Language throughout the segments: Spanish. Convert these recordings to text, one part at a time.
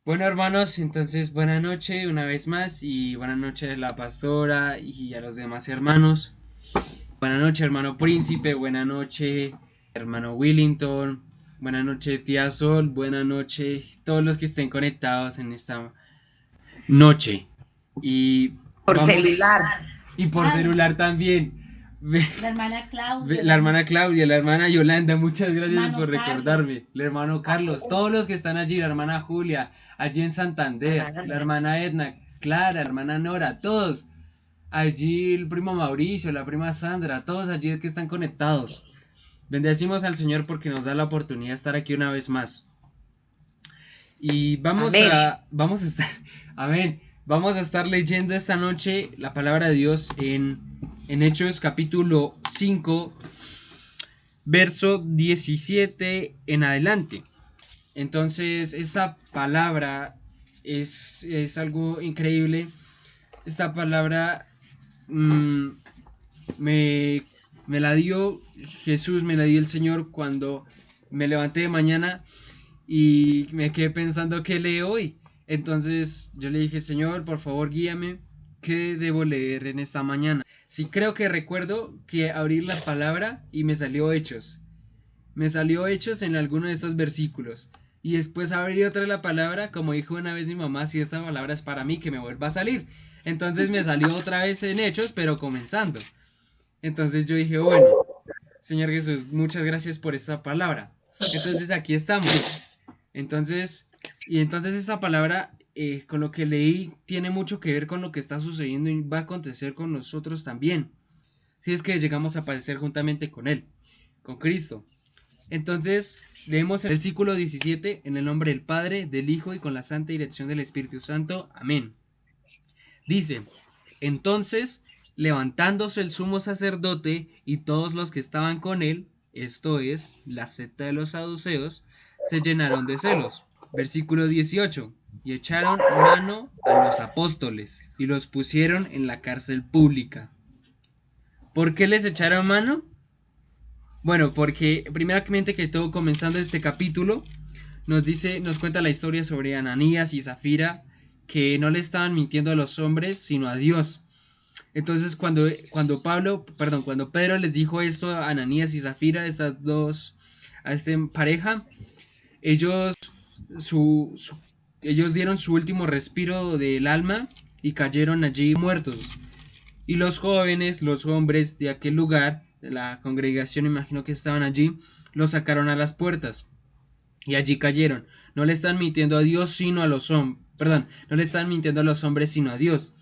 Bueno, hermanos, entonces buena noche una vez más y buena noche a la pastora y a los demás hermanos. Buena noche, hermano Príncipe, buena noche, hermano Willington, buena noche, tía Sol, buena noche, todos los que estén conectados en esta noche. Y Por vamos, celular. y por Ay, celular también. la hermana Claudia, La hermana Claudia, la hermana Yolanda, muchas gracias por hermano Carlos. recordarme. El hermano Carlos, todos los que están allí, la hermana Julia, allí en Santander, la hermana Edna, Clara, la hermana Nora, todos. Allí el primo Mauricio, la prima Sandra, todos allí que están conectados. Bendecimos al Señor porque nos da la oportunidad de estar aquí una vez más. Y Amén. vamos a estar, amén, vamos a estar leyendo esta noche la palabra de Dios en Hechos capítulo 5 verso 17 en adelante. Entonces, esa palabra es algo increíble. Esta palabra mmm, me, me la dio Jesús, me la dio el Señor cuando me levanté de mañana y me quedé pensando qué leo hoy. Entonces yo le dije, Señor, por favor guíame, ¿qué debo leer en esta mañana? Sí, creo que recuerdo que abrí la palabra y me salió Hechos. Me salió Hechos en alguno de estos versículos. Y después abrí otra la palabra, como dijo una vez mi mamá, si esta palabra es para mí, que me vuelva a salir. Entonces me salió otra vez en Hechos, pero comenzando. Entonces yo dije, bueno, Señor Jesús, muchas gracias por esta palabra. Entonces aquí estamos. Entonces esta palabra, con lo que leí, tiene mucho que ver con lo que está sucediendo y va a acontecer con nosotros también. Si es que llegamos a padecer juntamente con Él, con Cristo. Entonces, leemos el versículo 17 en el nombre del Padre, del Hijo y con la santa dirección del Espíritu Santo. Amén. Dice, entonces, levantándose el sumo sacerdote y todos los que estaban con él, esto es, la secta de los saduceos, se llenaron de celos. Versículo 18. Y echaron mano a los apóstoles y los pusieron en la cárcel pública. ¿Por qué les echaron mano? Bueno, porque primeramente que todo, comenzando este capítulo, nos cuenta la historia sobre Ananías y Zafira, que no le estaban mintiendo a los hombres, sino a Dios. Entonces, cuando Pedro les dijo esto a Ananías y Zafira, a esta pareja, ellos, su, su- ellos dieron su último respiro del alma y cayeron allí muertos. Y los jóvenes, los hombres de aquel lugar, de la congregación, imagino que estaban allí, los sacaron a las puertas y allí cayeron. No le están mintiendo a Dios sino a los hombres, perdón, no le están mintiendo a los hombres sino a Dios.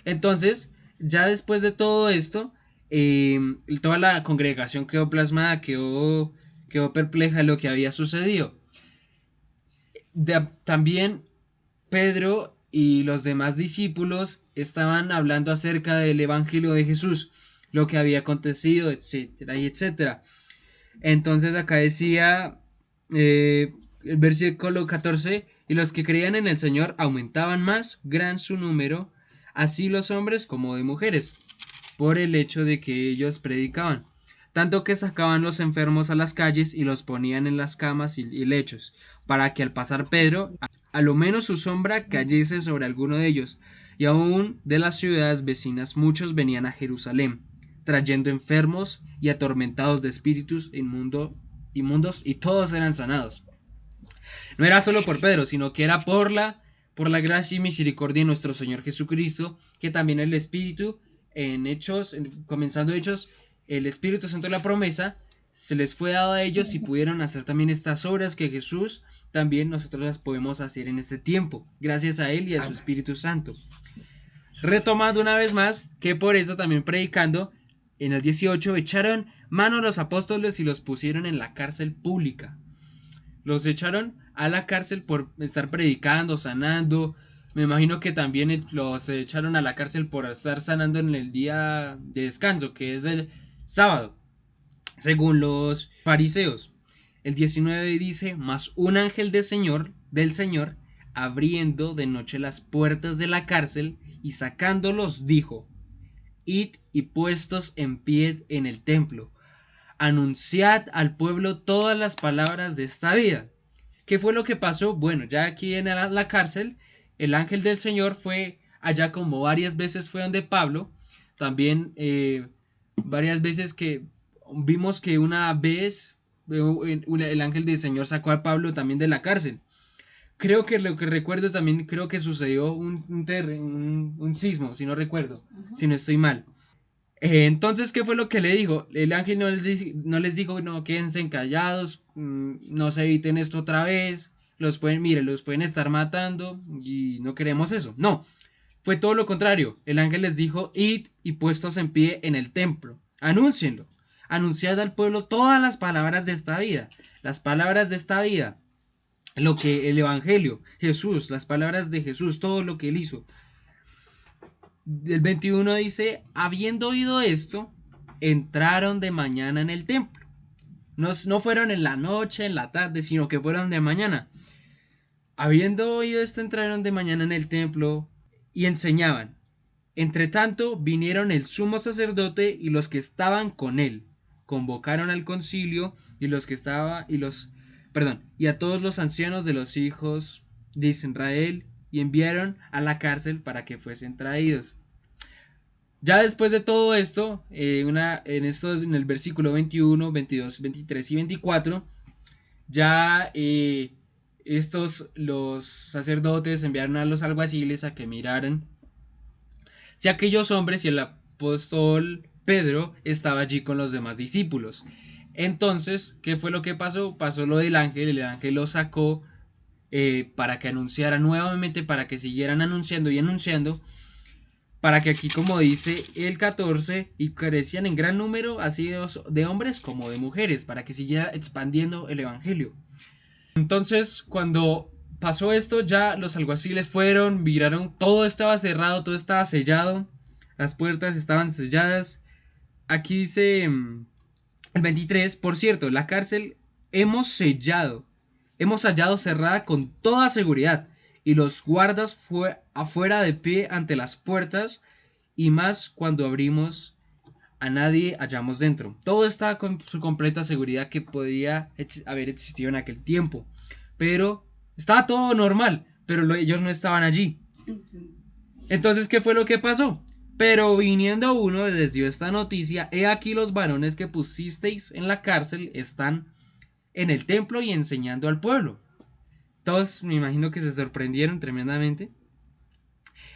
Entonces, ya después de todo esto, toda la congregación quedó plasmada, quedó perpleja de lo que había sucedido. También Pedro y los demás discípulos estaban hablando acerca del Evangelio de Jesús, lo que había acontecido, etcétera, y etcétera. Entonces acá decía el versículo 14, y los que creían en el Señor aumentaban más, gran su número, así los hombres como de mujeres, por el hecho de que ellos predicaban, tanto que sacaban los enfermos a las calles y los ponían en las camas y lechos, para que al pasar Pedro, a lo menos su sombra cayese sobre alguno de ellos, y aún de las ciudades vecinas muchos venían a Jerusalén, trayendo enfermos y atormentados de espíritus inmundos, y todos eran sanados. No era solo por Pedro, sino que era por la gracia y misericordia de nuestro Señor Jesucristo, que también el Espíritu, comenzando Hechos, el Espíritu Santo de la promesa, se les fue dado a ellos y pudieron hacer también estas obras que Jesús también nosotros las podemos hacer en este tiempo, gracias a Él y a su Espíritu Santo. Retomando una vez más, que por eso también predicando, en el 18 echaron mano a los apóstoles y los pusieron en la cárcel pública. Los echaron a la cárcel por estar predicando, sanando. Me imagino que también los echaron a la cárcel por estar sanando en el día de descanso, que es el sábado, según los fariseos. El 19 dice, mas un ángel del Señor, abriendo de noche las puertas de la cárcel y sacándolos, dijo, id y puestos en pie en el templo, anunciad al pueblo todas las palabras de esta vida. ¿Qué fue lo que pasó? Bueno, ya aquí en la cárcel, el ángel del Señor fue allá como varias veces fue donde Pablo, también varias veces que vimos que una vez el ángel del Señor sacó a Pablo también de la cárcel. Creo que lo que recuerdo también, creo que sucedió un sismo, si no recuerdo, si no estoy mal. Entonces, ¿qué fue lo que le dijo? El ángel no les dijo, no, quédense callados, no se eviten esto otra vez, los pueden estar matando y no queremos eso. No, fue todo lo contrario. El ángel les dijo, id y puestos en pie en el templo, anúncienlo, anunciad al pueblo todas las palabras de esta vida, las palabras de esta vida, lo que el evangelio, Jesús, las palabras de Jesús, todo lo que él hizo. El 21 dice, habiendo oído esto, entraron de mañana en el templo. No fueron en la noche, en la tarde, sino que fueron de mañana. Habiendo oído esto, entraron de mañana en el templo y enseñaban. Entre tanto, vinieron el sumo sacerdote y los que estaban con él. Convocaron al concilio y y a todos los ancianos de los hijos de Israel y enviaron a la cárcel para que fuesen traídos. Ya después de todo esto, en el versículo 21, 22, 23 y 24, ya los sacerdotes enviaron a los alguaciles a que miraran si aquellos hombres y el apóstol Pedro estaba allí con los demás discípulos. Entonces, ¿qué fue lo que pasó? Pasó lo del ángel, el ángel lo sacó para que anunciara nuevamente, para que siguieran anunciando y anunciando, para que aquí, como dice el 14, y crecían en gran número así de hombres como de mujeres, para que siguiera expandiendo el evangelio. Entonces, cuando pasó esto, ya los alguaciles fueron, miraron, todo estaba cerrado, todo estaba sellado, las puertas estaban selladas. Aquí dice el 23, por cierto, la cárcel hemos hallado cerrada con toda seguridad, y los guardas fue afuera de pie ante las puertas, y más cuando abrimos a nadie hallamos dentro. Todo estaba con su completa seguridad que podía haber existido en aquel tiempo, pero estaba todo normal, pero ellos no estaban allí. Entonces, ¿qué fue lo que pasó? Pero viniendo uno les dio esta noticia: he aquí los varones que pusisteis en la cárcel están en el templo y enseñando al pueblo. Todos me imagino que se sorprendieron tremendamente.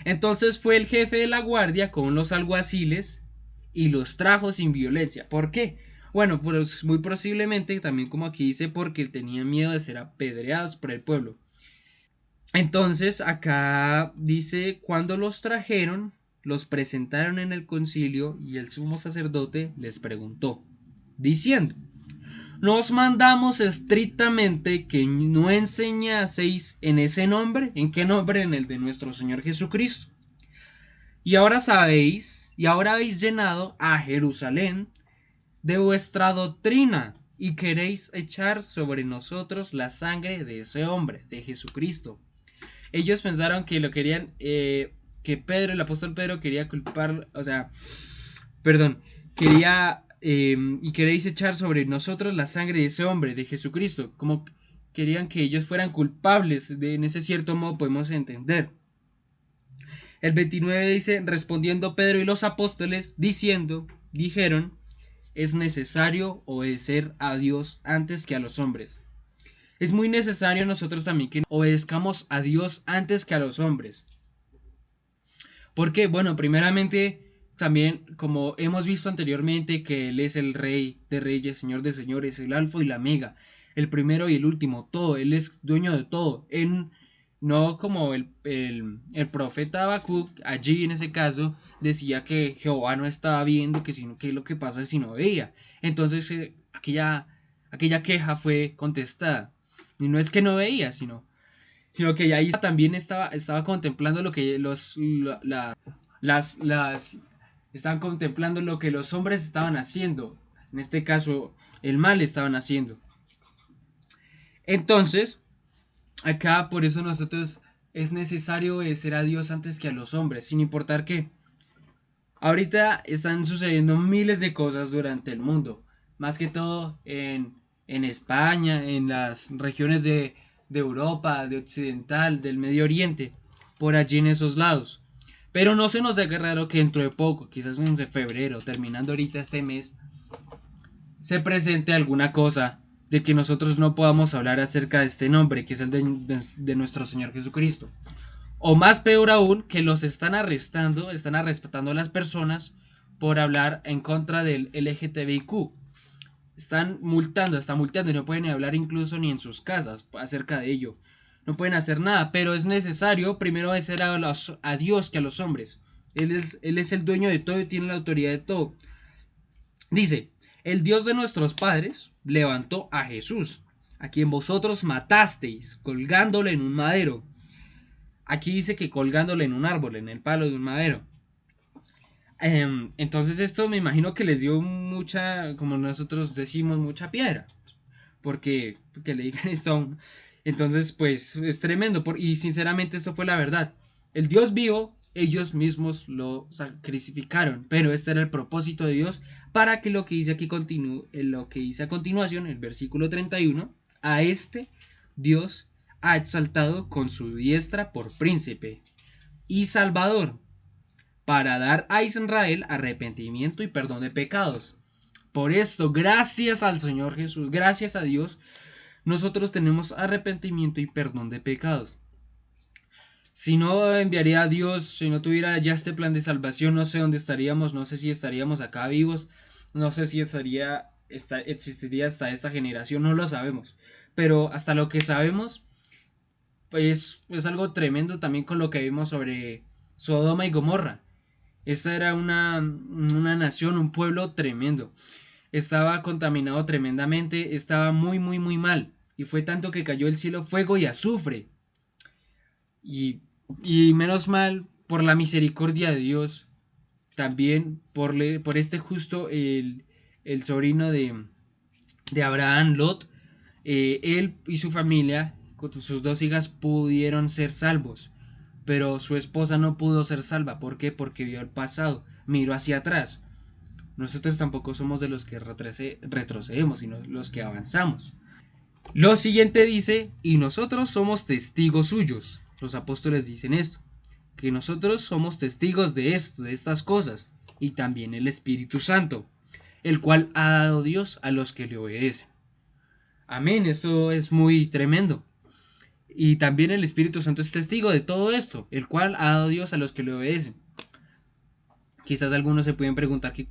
Entonces fue el jefe de la guardia con los alguaciles y los trajo sin violencia. ¿Por qué? Bueno, pues muy posiblemente, también como aquí dice, porque tenían miedo de ser apedreados por el pueblo. Entonces acá dice, cuando los trajeron, los presentaron en el concilio y el sumo sacerdote les preguntó, diciendo, nos mandamos estrictamente que no enseñaseis en ese nombre. ¿En qué nombre? En el de nuestro Señor Jesucristo. Y ahora sabéis, y ahora habéis llenado a Jerusalén de vuestra doctrina, y queréis echar sobre nosotros la sangre de ese hombre, de Jesucristo. Ellos pensaron que lo querían, que Pedro, el apóstol Pedro, quería culpar, quería, y queréis echar sobre nosotros la sangre de ese hombre, de Jesucristo, como querían que ellos fueran culpables, en ese cierto modo podemos entender. El 29 dice, respondiendo Pedro y los apóstoles, dijeron, es necesario obedecer a Dios antes que a los hombres. Es muy necesario nosotros también que obedezcamos a Dios antes que a los hombres. Porque, bueno, primeramente, también como hemos visto anteriormente que Él es el Rey de Reyes, Señor de Señores, el Alfa y la Omega, el primero y el último, todo, Él es dueño de todo. Él, no como el profeta Habacuc, allí en ese caso, decía que Jehová no estaba viendo, que sino que lo que pasa es si no veía. Entonces aquella queja fue contestada. Y no es que no veía, sino que ahí también estaba contemplando lo que estaban contemplando lo que los hombres estaban haciendo. En este caso, el mal estaban haciendo. Entonces, acá por eso nosotros es necesario obedecer a Dios antes que a los hombres, sin importar qué. Ahorita están sucediendo miles de cosas durante el mundo, más que todo en España, en las regiones de de Europa, de Occidental, del Medio Oriente, por allí en esos lados. Pero no se nos haga raro que dentro de poco, quizás en febrero, terminando ahorita este mes, se presente alguna cosa de que nosotros no podamos hablar acerca de este nombre, que es el de nuestro Señor Jesucristo. O más peor aún, que los están arrestando a las personas por hablar en contra del LGTBIQ. Están multando y no pueden hablar incluso ni en sus casas acerca de ello. No pueden hacer nada, pero es necesario primero obedecer a Dios que a los hombres. Él es el dueño de todo y tiene la autoridad de todo. Dice, el Dios de nuestros padres levantó a Jesús, a quien vosotros matasteis, colgándole en un madero. Aquí dice que colgándole en un árbol, en el palo de un madero. Entonces esto me imagino que les dio mucha, como nosotros decimos, mucha piedra. Porque que le digan esto a uno. Entonces pues es tremendo. Y sinceramente esto fue la verdad. El Dios vivo, ellos mismos lo sacrificaron. Pero este era el propósito de Dios para que lo que dice aquí lo que dice a continuación, el versículo 31, a este Dios ha exaltado con su diestra por príncipe y salvador, para dar a Israel arrepentimiento y perdón de pecados. Por esto, gracias al Señor Jesús, gracias a Dios, nosotros tenemos arrepentimiento y perdón de pecados. Si no enviaría a Dios, si no tuviera ya este plan de salvación, no sé dónde estaríamos, no sé si estaríamos acá vivos, no sé si existiría hasta esta generación, no lo sabemos. Pero hasta lo que sabemos, pues es algo tremendo también con lo que vimos sobre Sodoma y Gomorra. Esta era una nación, un pueblo tremendo. Estaba contaminado tremendamente, estaba muy, muy, muy mal. Y fue tanto que cayó del cielo fuego y azufre. Y menos mal, por la misericordia de Dios, también por este justo, el sobrino de Abraham, Lot, él y su familia, con sus dos hijas, pudieron ser salvos. Pero su esposa no pudo ser salva. ¿Por qué? Porque vio el pasado, miró hacia atrás. Nosotros tampoco somos de los que retrocedemos, sino los que avanzamos. Lo siguiente dice, y nosotros somos testigos suyos. Los apóstoles dicen esto, que nosotros somos testigos de esto, de estas cosas, y también el Espíritu Santo, el cual ha dado Dios a los que le obedecen. Amén, esto es muy tremendo. Y también el Espíritu Santo es testigo de todo esto, el cual ha dado Dios a los que le obedecen. Quizás algunos se pueden preguntar que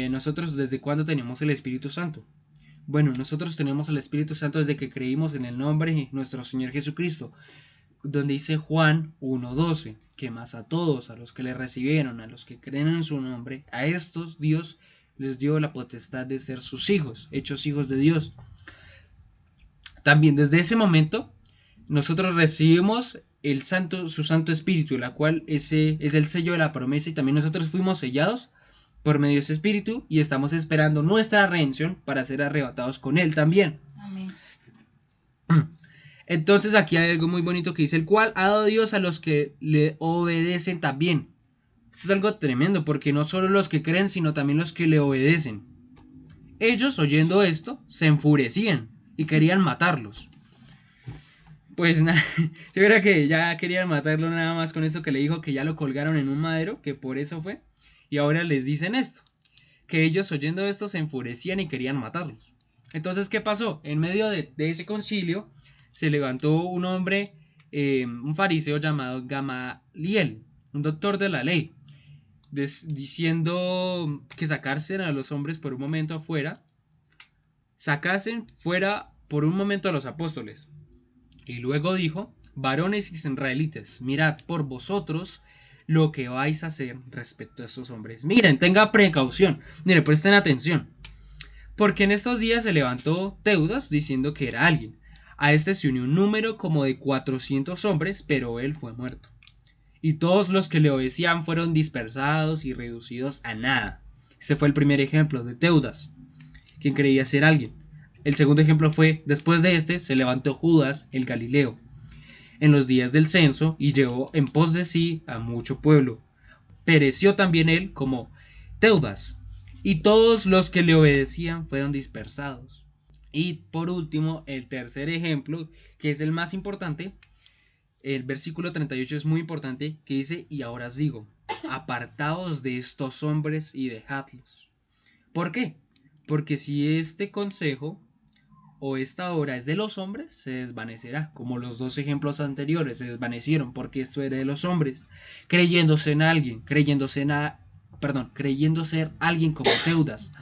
nosotros desde cuándo tenemos el Espíritu Santo. Bueno, nosotros tenemos el Espíritu Santo desde que creímos en el nombre de nuestro Señor Jesucristo, donde dice Juan 1:12, que más a todos, a los que le recibieron, a los que creen en su nombre, a estos Dios les dio la potestad de ser sus hijos, hechos hijos de Dios. También desde ese momento nosotros recibimos su Santo Espíritu, la cual es el sello de la promesa, y también nosotros fuimos sellados por medio de ese Espíritu y estamos esperando nuestra redención para ser arrebatados con Él también. Amén. Entonces aquí hay algo muy bonito que dice, el cual ha dado Dios a los que le obedecen también. Esto es algo tremendo, porque no solo los que creen, sino también los que le obedecen. Ellos, oyendo esto, se enfurecían y querían matarlos. Pues nada, yo creo que ya querían matarlo nada más con esto que le dijo, que ya lo colgaron en un madero, que por eso fue. Y ahora les dicen esto, que ellos oyendo esto se enfurecían y querían matarlos. Entonces, ¿qué pasó? En medio de ese concilio se levantó un hombre, un fariseo llamado Gamaliel, un doctor de la ley, diciendo que sacasen a los hombres por un momento afuera, sacasen fuera por un momento a los apóstoles. Y luego dijo, varones israelitas, mirad por vosotros lo que vais a hacer respecto a estos hombres. Miren, tengan precaución, miren, presten atención. Porque en estos días se levantó Teudas diciendo que era alguien. A este se unió un número como de 400 hombres, pero él fue muerto. Y todos los que le obedecían fueron dispersados y reducidos a nada. Ese fue el primer ejemplo de Teudas, quien creía ser alguien. El segundo ejemplo fue, después de este, se levantó Judas el Galileo, en los días del censo, y llevó en pos de sí a mucho pueblo. Pereció también él como Teudas, y todos los que le obedecían fueron dispersados. Y por último, el tercer ejemplo, que es el más importante, el versículo 38 es muy importante, que dice: y ahora os digo, apartaos de estos hombres y dejadlos. ¿Por qué? Porque si este consejo o esta obra es de los hombres, se desvanecerá, como los dos ejemplos anteriores se desvanecieron, porque esto era de los hombres, creyéndose en alguien, creyendo ser alguien como Teudas.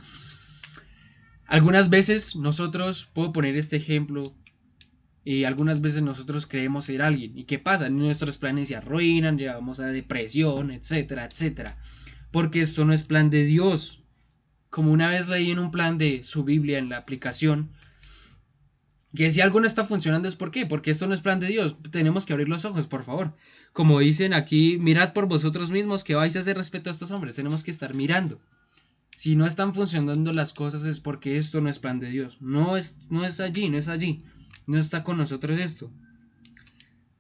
Algunas veces nosotros, puedo poner este ejemplo, y algunas veces nosotros creemos ser alguien. ¿Y qué pasa? Nuestros planes se arruinan, llevamos a depresión, etcétera, etcétera. Porque esto no es plan de Dios. Como una vez leí en un plan de su Biblia en la aplicación, que si algo no está funcionando es ¿por qué? Porque esto no es plan de Dios. Tenemos que abrir los ojos, por favor. Como dicen aquí, mirad por vosotros mismos que vais a hacer respeto a estos hombres. Tenemos que estar mirando. Si no están funcionando las cosas es porque esto no es plan de Dios. No es allí, no es allí. No está con nosotros esto.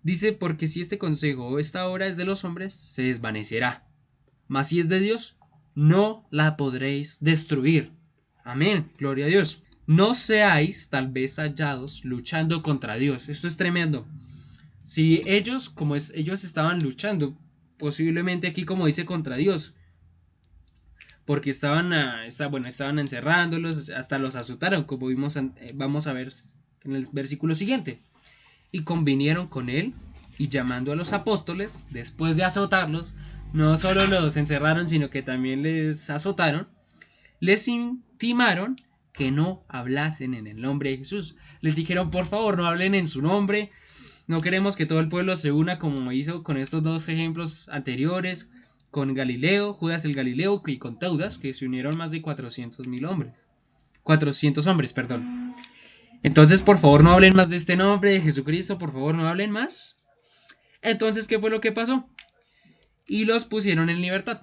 Dice: porque si este consejo o esta obra es de los hombres, se desvanecerá. Mas si es de Dios, no la podréis destruir. Amén, gloria a Dios. No seáis tal vez hallados luchando contra Dios. Esto es tremendo. Si ellos, ellos estaban luchando, posiblemente aquí como dice contra Dios, porque estaban encerrándolos, hasta los azotaron, como vamos a ver en el versículo siguiente. Y convinieron con él, y llamando a los apóstoles, después de azotarlos, no solo los encerraron, sino que también les azotaron, les intimaron que no hablasen en el nombre de Jesús. Les dijeron: por favor, no hablen en su nombre, no queremos que todo el pueblo se una como hizo con estos dos ejemplos anteriores, con Galileo, Judas el Galileo, y con Teudas, que se unieron más de 400.000 hombres. 400 hombres, perdón. Entonces, por favor, no hablen más de este nombre de Jesucristo, por favor, no hablen más. Entonces, ¿qué fue lo que pasó? Y los pusieron en libertad,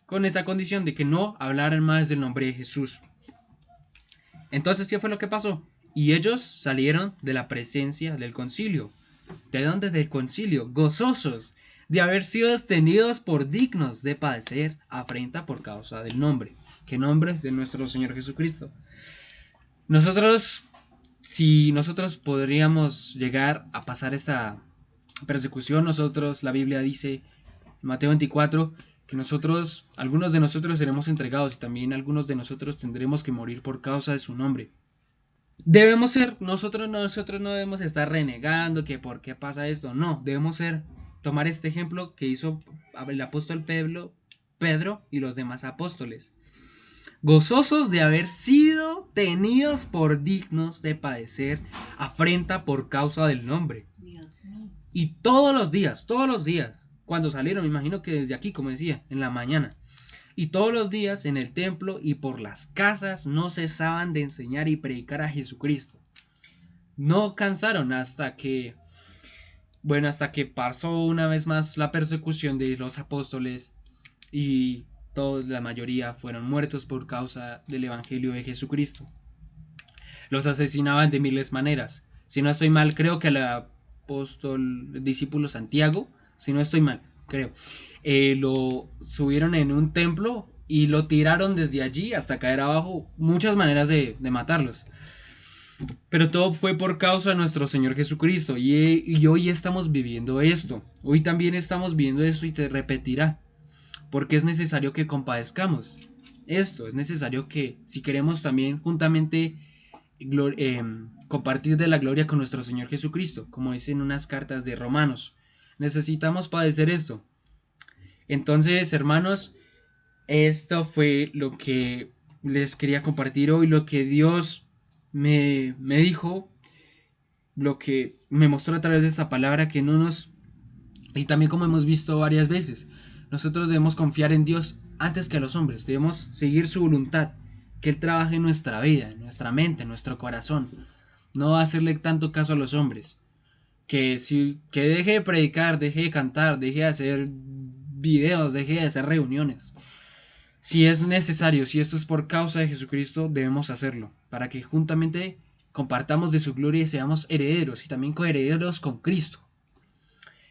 con esa condición de que no hablaran más del nombre de Jesús. Entonces, ¿qué fue lo que pasó? Y ellos salieron de la presencia del concilio. ¿De dónde? Del concilio, gozosos de haber sido tenidos por dignos de padecer afrenta por causa del nombre. ¿Qué nombre? De nuestro Señor Jesucristo. Si nosotros podríamos llegar a pasar esta persecución, la Biblia dice en Mateo 24, que algunos de nosotros seremos entregados y también algunos de nosotros tendremos que morir por causa de su nombre. Nosotros no debemos estar renegando que por qué pasa esto, no, tomar este ejemplo que hizo el apóstol Pedro y los demás apóstoles, gozosos de haber sido tenidos por dignos de padecer afrenta por causa del nombre. Dios mío. Y todos los días, cuando salieron, me imagino que desde aquí, como decía, en la mañana, y todos los días en el templo y por las casas no cesaban de enseñar y predicar a Jesucristo. No cansaron hasta que pasó una vez más la persecución de los apóstoles y la mayoría fueron muertos por causa del evangelio de Jesucristo. Los asesinaban de miles maneras. Si no estoy mal, creo que el discípulo Santiago, si no estoy mal, creo, lo subieron en un templo y lo tiraron desde allí hasta caer abajo. Muchas maneras de matarlos. Pero todo fue por causa de nuestro Señor Jesucristo. Y hoy estamos viviendo esto. Hoy también estamos viviendo esto y te repetirá. Porque es necesario que compadezcamos. Esto es necesario que, si queremos también juntamente compartir de la gloria con nuestro Señor Jesucristo, como dicen unas cartas de Romanos, necesitamos padecer esto. Entonces, hermanos, esto fue lo que les quería compartir hoy, lo que Dios me dijo, lo que me mostró a través de esta palabra, y también como hemos visto varias veces, nosotros debemos confiar en Dios antes que a los hombres, debemos seguir su voluntad, que Él trabaje en nuestra vida, en nuestra mente, en nuestro corazón, no hacerle tanto caso a los hombres, que deje de predicar, deje de cantar, deje de hacer videos, deje de hacer reuniones. Si es necesario, si esto es por causa de Jesucristo, debemos hacerlo, para que juntamente compartamos de su gloria y seamos herederos y también coherederos con Cristo.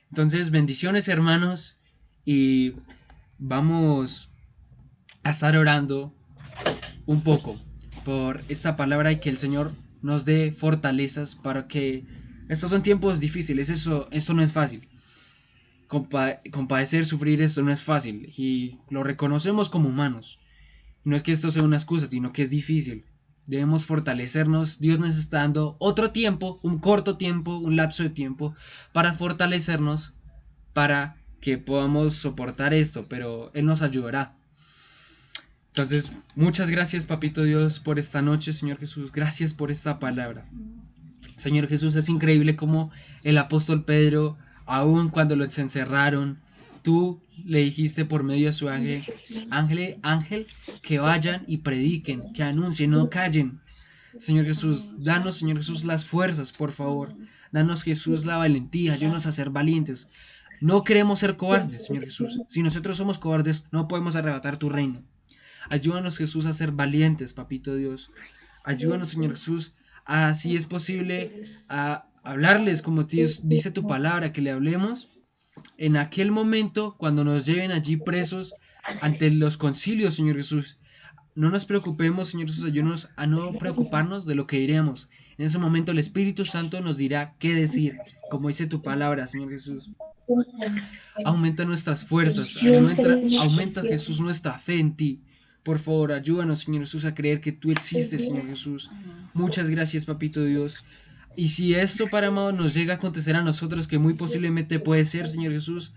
Entonces, bendiciones, hermanos, y vamos a estar orando un poco por esta palabra y que el Señor nos dé fortalezas para que estos son tiempos difíciles, esto no es fácil. Compadecer, sufrir esto no es fácil y lo reconocemos como humanos. No es que esto sea una excusa, sino que es difícil. Debemos fortalecernos. Dios nos está dando otro tiempo, un corto tiempo, un lapso de tiempo para fortalecernos, para que podamos soportar esto, pero Él nos ayudará. Entonces, muchas gracias, Papito Dios, por esta noche, Señor Jesús. Gracias por esta palabra. Señor Jesús, es increíble como el apóstol Pedro, aun cuando lo encerraron, tú le dijiste por medio de su ángel, que vayan y prediquen, que anuncien, no callen. Señor Jesús, danos, Señor Jesús, las fuerzas, por favor. Danos, Jesús, la valentía, ayúdanos a ser valientes. No queremos ser cobardes, Señor Jesús. Si nosotros somos cobardes, no podemos arrebatar tu reino. Ayúdanos, Jesús, a ser valientes, Papito Dios. Ayúdanos, Señor Jesús, a, si es posible, a hablarles como Dios dice tu palabra, que le hablemos en aquel momento cuando nos lleven allí presos ante los concilios, Señor Jesús. No nos preocupemos, Señor Jesús, ayúdanos a no preocuparnos de lo que diremos. En ese momento el Espíritu Santo nos dirá qué decir, como dice tu palabra, Señor Jesús. Aumenta nuestras fuerzas, aumenta, Jesús, nuestra fe en ti. Por favor, ayúdanos, Señor Jesús, a creer que tú existes, Señor Jesús. Muchas gracias, Papito Dios. Y si esto, Padre amado, nos llega a acontecer a nosotros, que muy posiblemente puede ser, Señor Jesús,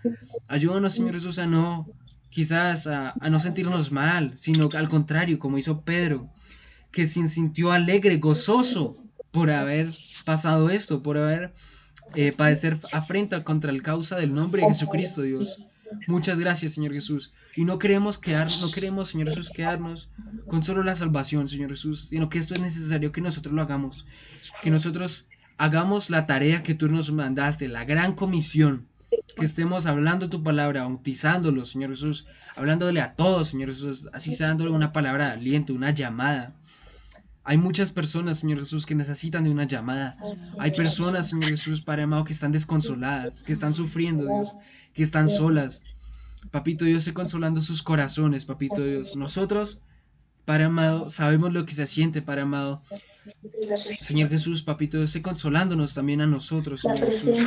ayúdanos, Señor Jesús, a no, quizás a no sentirnos mal, sino al contrario, como hizo Pedro, que se sintió alegre, gozoso por haber pasado esto, por haber padecer afrenta contra el causa del nombre de Jesucristo, Dios. Muchas gracias, Señor Jesús. Y no queremos, Señor Jesús, quedarnos con solo la salvación, Señor Jesús, sino que esto es necesario que nosotros lo hagamos, que nosotros hagamos la tarea que tú nos mandaste, la gran comisión, que estemos hablando tu palabra, bautizándolos, Señor Jesús, hablándole a todos, Señor Jesús, así sea dándole una palabra de aliento, una llamada. Hay muchas personas, Señor Jesús, que necesitan de una llamada. Hay personas, Señor Jesús, Padre amado, que están desconsoladas, que están sufriendo, Dios, que están solas. Papito Dios, sé consolando sus corazones, Papito Dios. Nosotros, Padre amado, sabemos lo que se siente, Padre amado. Señor Jesús, Papito Dios, sé consolándonos también a nosotros, Señor Jesús.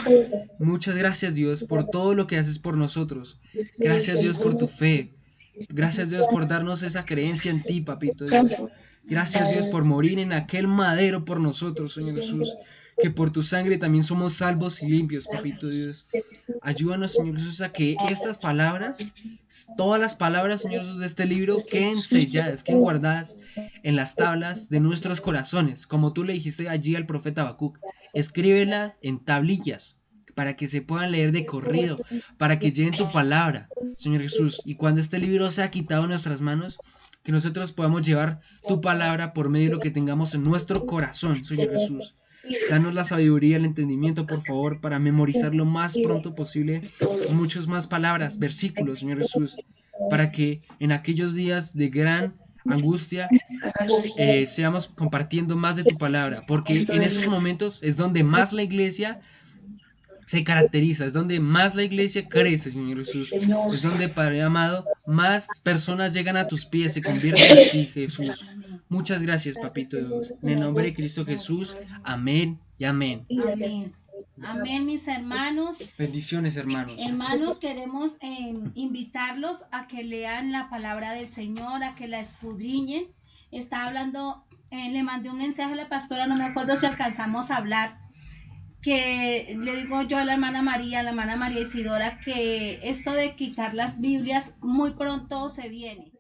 Muchas gracias, Dios, por todo lo que haces por nosotros. Gracias, Dios, por tu fe. Gracias, Dios, por darnos esa creencia en ti, Papito Dios. Gracias, Dios, por morir en aquel madero por nosotros, Señor Jesús. Que por tu sangre también somos salvos y limpios, Papito Dios. Ayúdanos, Señor Jesús, a que estas palabras, todas las palabras, Señor Jesús, de este libro queden selladas, queden guardadas en las tablas de nuestros corazones. Como tú le dijiste allí al profeta Habacuc, escríbelas en tablillas para que se puedan leer de corrido, para que lleven tu palabra, Señor Jesús. Y cuando este libro sea quitado de nuestras manos, que nosotros podamos llevar tu palabra por medio de lo que tengamos en nuestro corazón, Señor Jesús. Danos la sabiduría, el entendimiento, por favor, para memorizar lo más pronto posible muchas más palabras, versículos, Señor Jesús, para que en aquellos días de gran angustia seamos compartiendo más de tu palabra, porque en esos momentos es donde más la iglesia se caracteriza, es donde más la iglesia crece, Señor Jesús, es donde, Padre amado, más personas llegan a tus pies, se convierten a ti, Jesús. Muchas gracias, Papito Dios. En el nombre de Cristo Jesús, amén y amén. Amén. Amén, mis hermanos. Bendiciones, hermanos. Hermanos, queremos invitarlos a que lean la palabra del Señor, a que la escudriñen. Está hablando, le mandé un mensaje a la pastora, no me acuerdo si alcanzamos a hablar, que le digo yo a la hermana María Isidora, que esto de quitar las Biblias muy pronto se viene.